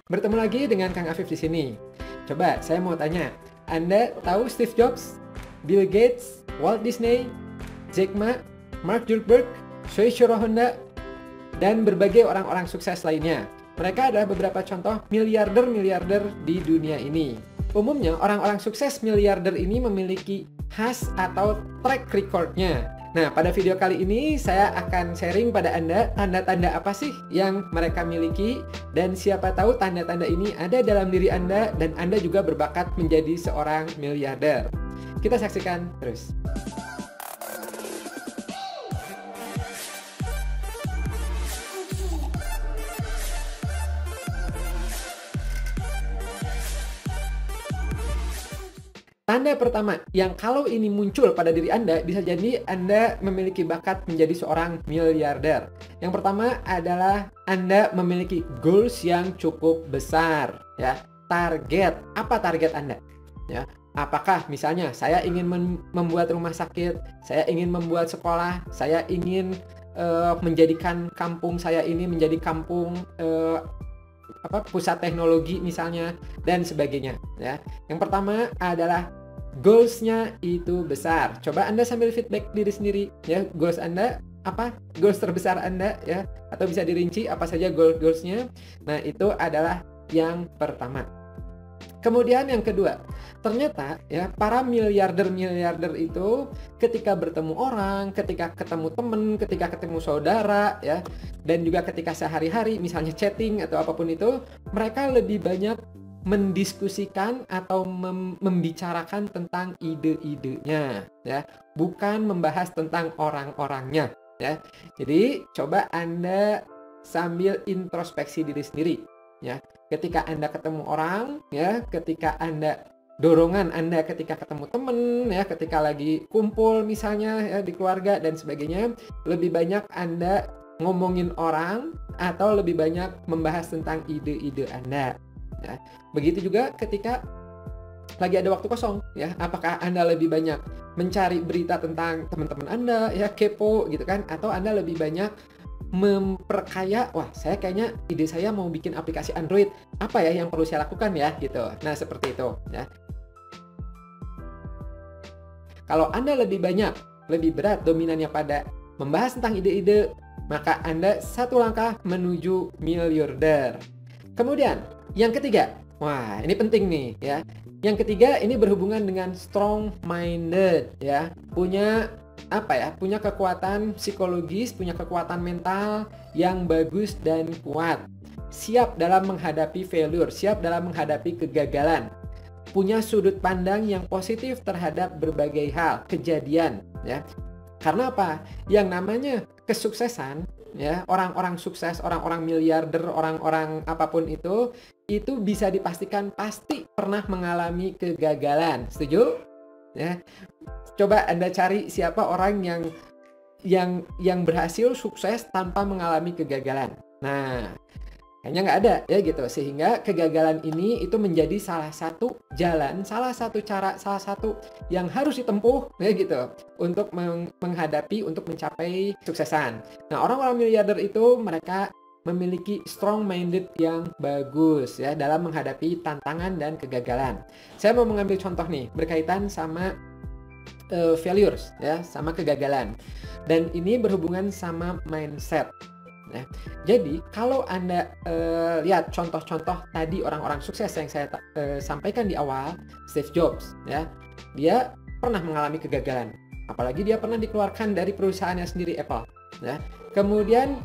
Bertemu lagi dengan Kang Afif di sini. Coba saya mau tanya, Anda tahu Steve Jobs, Bill Gates, Walt Disney, Jack Ma, Mark Zuckerberg, Shuichiro Honda, dan berbagai orang-orang sukses lainnya? Mereka adalah beberapa contoh miliarder-miliarder di dunia ini. Umumnya orang-orang sukses miliarder ini memiliki khas atau track record-nya. Nah, pada video kali ini saya akan sharing pada Anda tanda-tanda apa sih yang mereka miliki, dan siapa tahu tanda-tanda ini ada dalam diri Anda dan Anda juga berbakat menjadi seorang miliarder. Kita saksikan terus. Tanda pertama yang kalau ini muncul pada diri Anda, bisa jadi Anda memiliki bakat menjadi seorang miliarder. Yang pertama adalah Anda memiliki goals yang cukup besar, ya. Target, apa target Anda? Ya. Apakah misalnya saya ingin membuat rumah sakit, saya ingin membuat sekolah, saya ingin menjadikan kampung saya ini menjadi kampung pusat teknologi misalnya, dan sebagainya, ya. Yang pertama adalah goals-nya itu besar. Coba Anda sambil feedback diri sendiri, ya. Goals Anda apa? Goals terbesar Anda, ya. Atau bisa dirinci apa saja goals-nya. Nah, itu adalah yang pertama. Kemudian yang kedua, ternyata ya para miliarder itu ketika bertemu orang, ketika ketemu teman, ketika ketemu saudara, ya, dan juga ketika sehari-hari misalnya chatting atau apapun itu, mereka lebih banyak mendiskusikan atau membicarakan tentang ide-idenya, ya, bukan membahas tentang orang-orangnya, ya. Jadi coba Anda sambil introspeksi diri sendiri, ya. Ketika Anda ketemu orang, ya, ketika dorongan Anda ketika ketemu temen, ya, ketika lagi kumpul misalnya, ya, di keluarga dan sebagainya, lebih banyak Anda ngomongin orang atau lebih banyak membahas tentang ide-ide Anda, ya. Begitu juga ketika lagi ada waktu kosong, ya, apakah Anda lebih banyak mencari berita tentang teman-teman Anda, ya, kepo gitu kan, atau Anda lebih banyak memperkaya, wah, saya kayaknya ide saya mau bikin aplikasi Android, apa ya yang perlu saya lakukan ya, gitu. Nah, seperti itu, ya. Kalau Anda lebih berat dominannya pada membahas tentang ide-ide, maka Anda satu langkah menuju miliarder. Kemudian, yang ketiga, wah, ini penting nih, ya. Yang ketiga ini berhubungan dengan strong-minded, ya. Punya kekuatan psikologis, punya kekuatan mental yang bagus dan kuat. Siap dalam menghadapi failure, siap dalam menghadapi kegagalan. Punya sudut pandang yang positif terhadap berbagai hal, kejadian, ya. Karena apa? Yang namanya kesuksesan, ya, orang-orang sukses, orang-orang miliarder, orang-orang apapun itu bisa dipastikan pasti pernah mengalami kegagalan. Setuju? Ya. Coba Anda cari siapa orang yang berhasil sukses tanpa mengalami kegagalan. Nah, kayaknya nggak ada, ya, gitu. Sehingga kegagalan ini itu menjadi salah satu jalan, salah satu cara, salah satu yang harus ditempuh, ya, gitu, untuk menghadapi, untuk mencapai kesuksesan. Nah, orang-orang miliarder itu mereka memiliki strong-minded yang bagus, ya, dalam menghadapi tantangan dan kegagalan. Saya mau mengambil contoh nih berkaitan sama failures, ya, sama kegagalan. Dan ini berhubungan sama mindset. Ya. Jadi kalau Anda lihat contoh-contoh tadi orang-orang sukses yang saya sampaikan di awal, Steve Jobs, ya, dia pernah mengalami kegagalan. Apalagi dia pernah dikeluarkan dari perusahaannya sendiri, Apple. Ya. Kemudian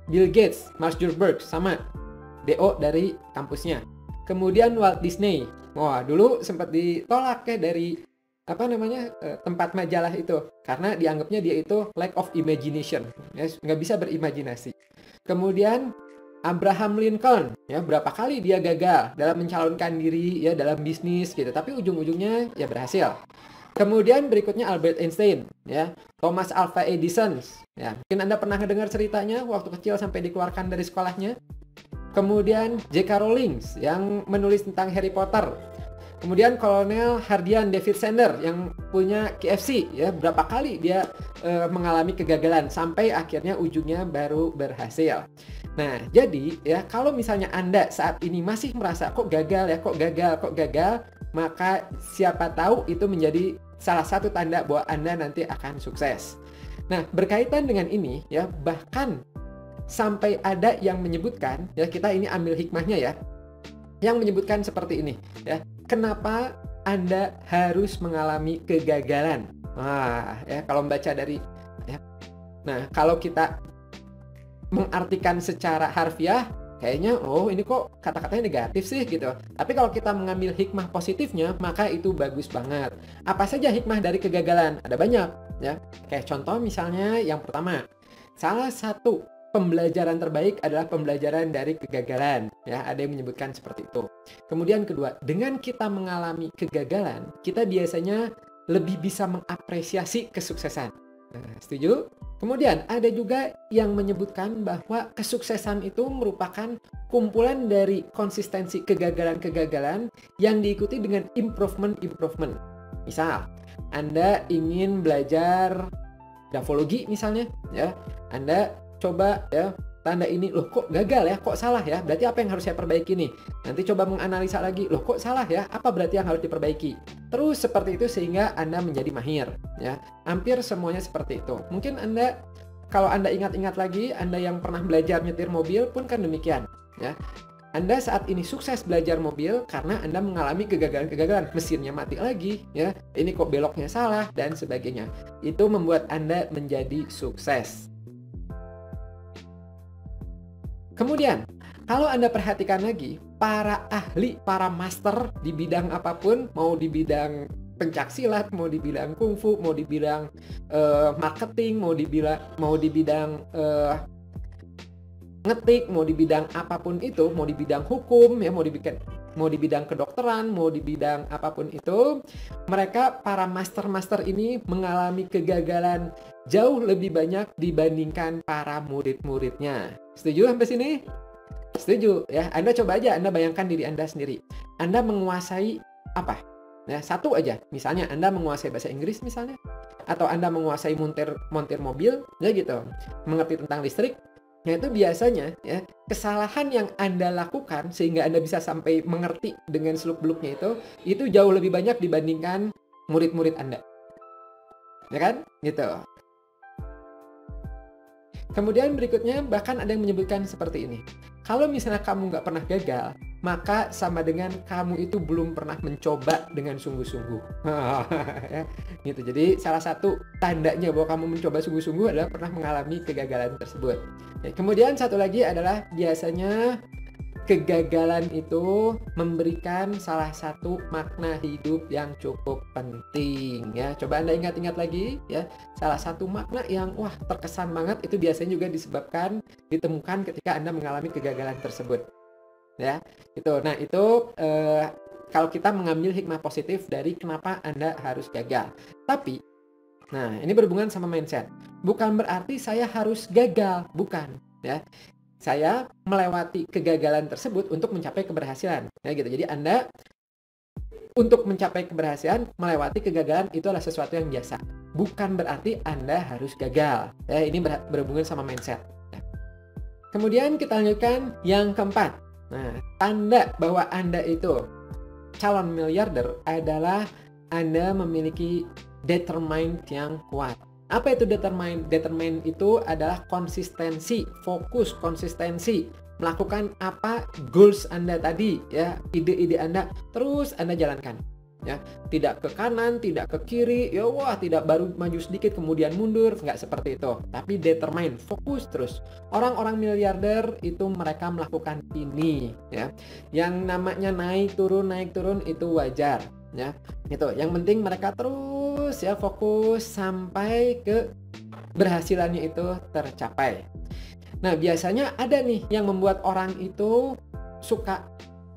Bill Gates, Mark Zuckerberg, sama DO dari kampusnya. Kemudian Walt Disney, wah, dulu sempat ditolak, ya, dari tempat majalah itu karena dianggapnya dia itu lack of imagination, ya, nggak bisa berimajinasi. Kemudian Abraham Lincoln, ya, berapa kali dia gagal dalam mencalonkan diri, ya, dalam bisnis gitu, tapi ujung-ujungnya ya berhasil. Kemudian berikutnya Albert Einstein, ya, Thomas Alva Edison, ya, mungkin Anda pernah dengar ceritanya waktu kecil sampai dikeluarkan dari sekolahnya. Kemudian J.K. Rowling yang menulis tentang Harry Potter. Kemudian Kolonel Hardian David Sander yang punya KFC ya, berapa kali dia mengalami kegagalan sampai akhirnya ujungnya baru berhasil. Nah, jadi ya kalau misalnya Anda saat ini masih merasa kok gagal ya, kok gagal, maka siapa tahu itu menjadi salah satu tanda bahwa Anda nanti akan sukses. Nah, berkaitan dengan ini ya, bahkan sampai ada yang menyebutkan ya, kita ini ambil hikmahnya ya, yang menyebutkan seperti ini ya, kenapa Anda harus mengalami kegagalan. Nah, ya kalau membaca dari ya. Nah, kalau kita mengartikan secara harfiah, kayaknya oh ini kok kata-katanya negatif sih gitu. Tapi kalau kita mengambil hikmah positifnya, maka itu bagus banget. Apa saja hikmah dari kegagalan? Ada banyak ya. Kayak contoh misalnya yang pertama, salah satu pembelajaran terbaik adalah pembelajaran dari kegagalan ya, ada yang menyebutkan seperti itu. Kemudian kedua, dengan kita mengalami kegagalan, kita biasanya lebih bisa mengapresiasi kesuksesan. Nah, setuju? Kemudian ada juga yang menyebutkan bahwa kesuksesan itu merupakan kumpulan dari konsistensi kegagalan-kegagalan yang diikuti dengan improvement. Misal, Anda ingin belajar grafologi misalnya, ya, Anda coba ya, tanda ini, loh kok gagal ya, kok salah ya, berarti apa yang harus saya perbaiki nih? Nanti coba menganalisa lagi, loh kok salah ya, apa berarti yang harus diperbaiki? Terus seperti itu sehingga Anda menjadi mahir ya. Hampir semuanya seperti itu. Mungkin Anda, kalau Anda ingat-ingat lagi, Anda yang pernah belajar nyetir mobil pun kan demikian ya. Anda saat ini sukses belajar mobil karena Anda mengalami kegagalan, mesinnya mati lagi ya, ini kok beloknya salah dan sebagainya. Itu membuat Anda menjadi sukses. Kemudian, kalau Anda perhatikan lagi, para ahli, para master di bidang apapun, mau di bidang pencaksilat, mau di bidang kungfu, mau di bidang marketing, mau di bidang ngetik, mau di bidang apapun itu, mau di bidang hukum, ya, mau di bidang kedokteran, mau di bidang apapun itu, mereka para master-master ini mengalami kegagalan jauh lebih banyak dibandingkan para murid-muridnya. Setuju sampai sini? Setuju ya. Anda coba aja, Anda bayangkan diri Anda sendiri. Anda menguasai apa? Ya, satu aja. Misalnya Anda menguasai bahasa Inggris misalnya, atau Anda menguasai montir mobil, ya gitu. Mengerti tentang listrik. Nah, itu biasanya ya, kesalahan yang Anda lakukan sehingga Anda bisa sampai mengerti dengan seluk-beluknya itu jauh lebih banyak dibandingkan murid-murid Anda. Ya kan? Gitu. Kemudian berikutnya bahkan ada yang menyebutkan seperti ini. Kalau misalnya kamu nggak pernah gagal, maka sama dengan kamu itu belum pernah mencoba dengan sungguh-sungguh. Ya, gitu. Jadi salah satu tandanya bahwa kamu mencoba sungguh-sungguh adalah pernah mengalami kegagalan tersebut. Ya, kemudian satu lagi adalah biasanya kegagalan itu memberikan salah satu makna hidup yang cukup penting ya. Coba Anda ingat-ingat lagi ya. Salah satu makna yang wah terkesan banget itu biasanya juga ditemukan ketika Anda mengalami kegagalan tersebut. Ya. Itu. Nah, itu kalau kita mengambil hikmah positif dari kenapa Anda harus gagal. Tapi nah, ini berhubungan sama mindset. Bukan berarti saya harus gagal, bukan ya. Saya melewati kegagalan tersebut untuk mencapai keberhasilan. Ya gitu. Jadi Anda untuk mencapai keberhasilan, melewati kegagalan itu adalah sesuatu yang biasa. Bukan berarti Anda harus gagal. Ya, ini berhubungan sama mindset. Ya. Kemudian kita lanjutkan yang keempat. Nah, tanda bahwa Anda itu calon miliarder adalah Anda memiliki determined yang kuat. Apa itu determine? Determine itu adalah konsistensi, fokus, konsistensi. Melakukan apa goals Anda tadi, ya, ide-ide Anda, terus Anda jalankan. Ya, tidak ke kanan, tidak ke kiri, ya wah, tidak baru maju sedikit kemudian mundur, nggak seperti itu. Tapi determine, fokus terus. Orang-orang miliarder itu mereka melakukan ini, ya. Yang namanya naik turun itu wajar. Ya, itu. Yang penting mereka terus ya fokus sampai ke berhasilannya itu tercapai. Nah, biasanya ada nih yang membuat orang itu suka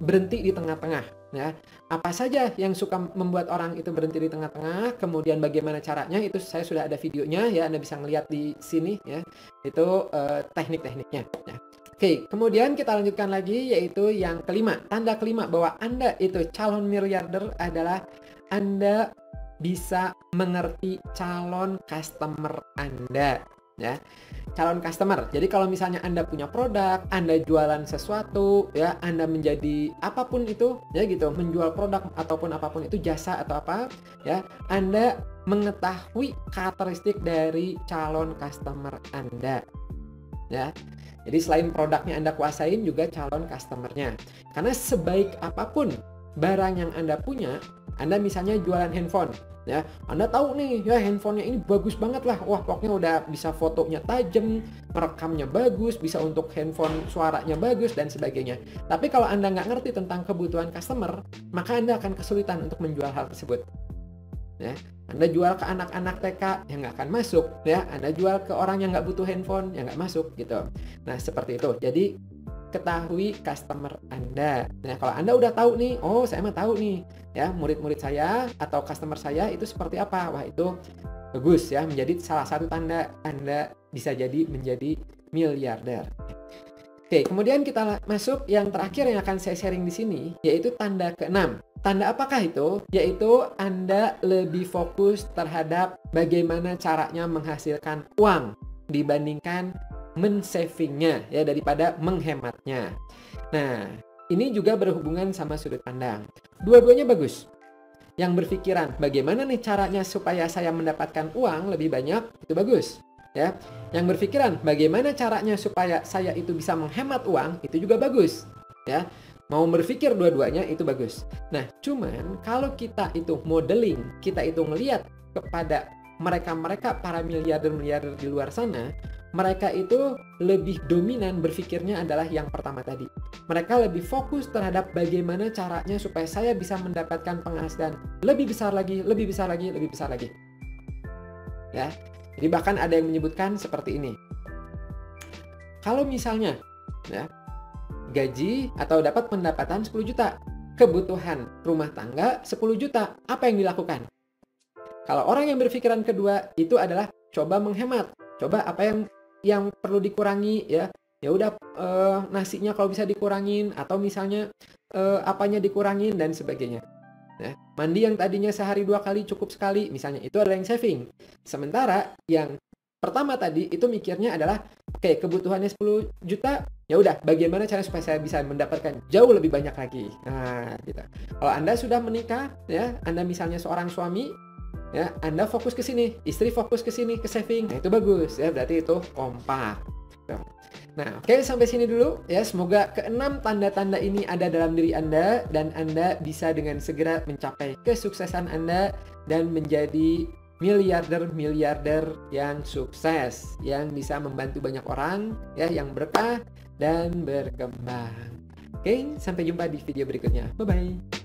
berhenti di tengah-tengah ya. Apa saja yang suka membuat orang itu berhenti di tengah-tengah, kemudian bagaimana caranya, itu saya sudah ada videonya ya, Anda bisa ngeliat di sini ya. Itu teknik-tekniknya ya. Oke, kemudian kita lanjutkan lagi yaitu yang kelima. Tanda kelima bahwa Anda itu calon miliarder adalah Anda bisa mengerti calon customer Anda, ya. Calon customer. Jadi kalau misalnya Anda punya produk, Anda jualan sesuatu, ya, Anda menjadi apapun itu, ya gitu, menjual produk ataupun apapun itu, jasa atau apa, ya, Anda mengetahui karakteristik dari calon customer Anda, ya. Jadi selain produknya Anda kuasain, juga calon customernya. Karena sebaik apapun barang yang Anda punya, Anda misalnya jualan handphone, ya, Anda tahu nih, ya, handphonenya ini bagus banget lah, wah pokoknya udah bisa fotonya tajam, merekamnya bagus, bisa untuk handphone suaranya bagus dan sebagainya. Tapi kalau Anda nggak ngerti tentang kebutuhan customer, maka Anda akan kesulitan untuk menjual hal tersebut, ya. Anda jual ke anak-anak TK yang nggak akan masuk, ya. Anda jual ke orang yang nggak butuh handphone yang nggak masuk gitu. Nah seperti itu. Jadi ketahui customer Anda. Nah kalau Anda udah tahu nih, oh saya mah tahu nih, ya, murid-murid saya atau customer saya itu seperti apa. Wah itu bagus, ya, menjadi salah satu tanda Anda bisa jadi menjadi miliarder. Oke, kemudian kita masuk yang terakhir yang akan saya sharing di sini, yaitu tanda ke-6. Tanda apakah itu? Yaitu Anda lebih fokus terhadap bagaimana caranya menghasilkan uang dibandingkan men-savingnya, ya, daripada menghematnya. Nah, ini juga berhubungan sama sudut pandang. Dua-duanya bagus. Yang berpikiran bagaimana nih caranya supaya saya mendapatkan uang lebih banyak, itu bagus, ya. Yang berpikiran bagaimana caranya supaya saya itu bisa menghemat uang, itu juga bagus, ya. Mau berpikir dua-duanya itu bagus. Nah, cuman kalau kita itu modeling, kita itu ngelihat kepada mereka-mereka para miliarder-miliarder di luar sana, mereka itu lebih dominan berpikirnya adalah yang pertama tadi. Mereka lebih fokus terhadap bagaimana caranya supaya saya bisa mendapatkan penghasilan lebih besar lagi, lebih besar lagi, lebih besar lagi. Ya. Jadi bahkan ada yang menyebutkan seperti ini. Kalau misalnya, ya, gaji atau dapat pendapatan 10 juta, kebutuhan rumah tangga 10 juta, apa yang dilakukan? Kalau orang yang berpikiran kedua itu adalah coba menghemat, coba apa yang perlu dikurangi, ya. Ya udah, nasinya kalau bisa dikurangin, atau misalnya apanya dikurangin dan sebagainya. Nah, mandi yang tadinya sehari 2 kali cukup sekali, misalnya, itu adalah yang saving. Sementara yang pertama tadi itu mikirnya adalah, oke, kebutuhannya 10 juta, ya udah, bagaimana cara supaya saya bisa mendapatkan jauh lebih banyak lagi. Nah, gitu. Kalau Anda sudah menikah, ya, Anda misalnya seorang suami, ya, Anda fokus ke sini, istri fokus ke sini, ke saving. Nah, itu bagus, ya, berarti itu kompak. Nah, oke, sampai sini dulu, ya. Semoga ke-6 tanda-tanda ini ada dalam diri Anda dan Anda bisa dengan segera mencapai kesuksesan Anda dan menjadi miliarder-miliarder yang sukses, yang bisa membantu banyak orang, ya, yang berkah dan berkembang. Oke, sampai jumpa di video berikutnya. Bye-bye.